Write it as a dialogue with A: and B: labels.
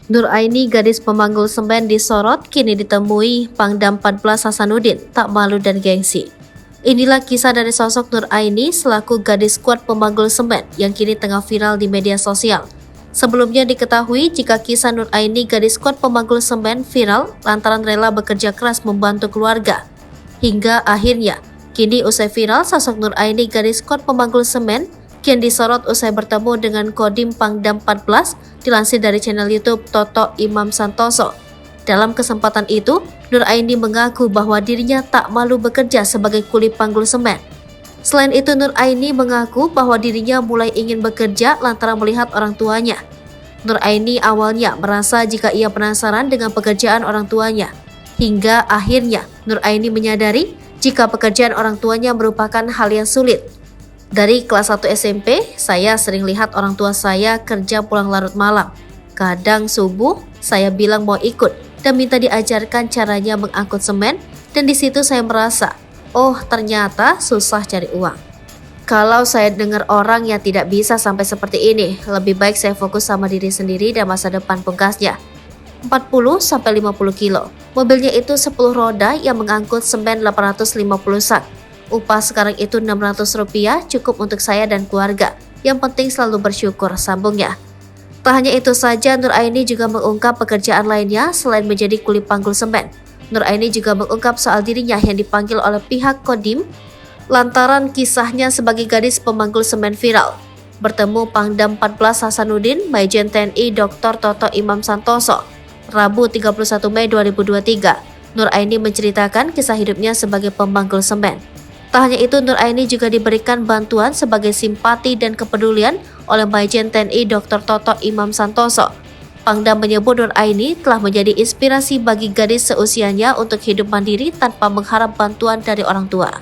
A: Nur Aini, gadis pemanggul semen disorot, kini ditemui Pangdam 14 Hasanuddin, tak malu dan gengsi. Inilah kisah dari sosok Nur Aini selaku gadis skuad pemanggul semen yang kini tengah viral di media sosial. Sebelumnya diketahui jika kisah Nur Aini, gadis skuad pemanggul semen, viral lantaran rela bekerja keras membantu keluarga. Hingga akhirnya, kini usai viral sosok Nur Aini, gadis skuad pemanggul semen, kian disorot usai bertemu dengan Kodim Pangdam 14 dilansir dari channel YouTube Toto Imam Santoso. Dalam kesempatan itu, Nur Aini mengaku bahwa dirinya tak malu bekerja sebagai kuli panggul semen. Selain itu, Nur Aini mengaku bahwa dirinya mulai ingin bekerja lantaran melihat orang tuanya. Nur Aini awalnya merasa jika ia penasaran dengan pekerjaan orang tuanya. Hingga akhirnya, Nur Aini menyadari jika pekerjaan orang tuanya merupakan hal yang sulit. Dari kelas 1 SMP, saya sering lihat orang tua saya kerja pulang larut malam. Kadang subuh, saya bilang mau ikut dan minta diajarkan caranya mengangkut semen, dan di situ saya merasa, oh ternyata susah cari uang. Kalau saya dengar orang yang tidak bisa sampai seperti ini, lebih baik saya fokus sama diri sendiri dan masa depan, pungkasnya. 40-50 kilo. Mobilnya itu 10 roda yang mengangkut semen 850 sak. Upah sekarang itu Rp600 cukup untuk saya dan keluarga. Yang penting selalu bersyukur, sambungnya. Tak hanya itu saja, Nur Aini juga mengungkap pekerjaan lainnya selain menjadi kuli panggul semen. Nur Aini juga mengungkap soal dirinya yang dipanggil oleh pihak Kodim lantaran kisahnya sebagai gadis pemanggul semen viral. Bertemu Pangdam 14 Hasanuddin, Majen TNI Dr. Toto Imam Santoso, Rabu 31 Mei 2023. Nur Aini menceritakan kisah hidupnya sebagai pemanggul semen. Tak hanya itu, Nur Aini juga diberikan bantuan sebagai simpati dan kepedulian oleh Majen TNI Dr. Toto Imam Santoso. Pangdam menyebut Nur Aini telah menjadi inspirasi bagi gadis seusianya untuk hidup mandiri tanpa mengharap bantuan dari orang tua.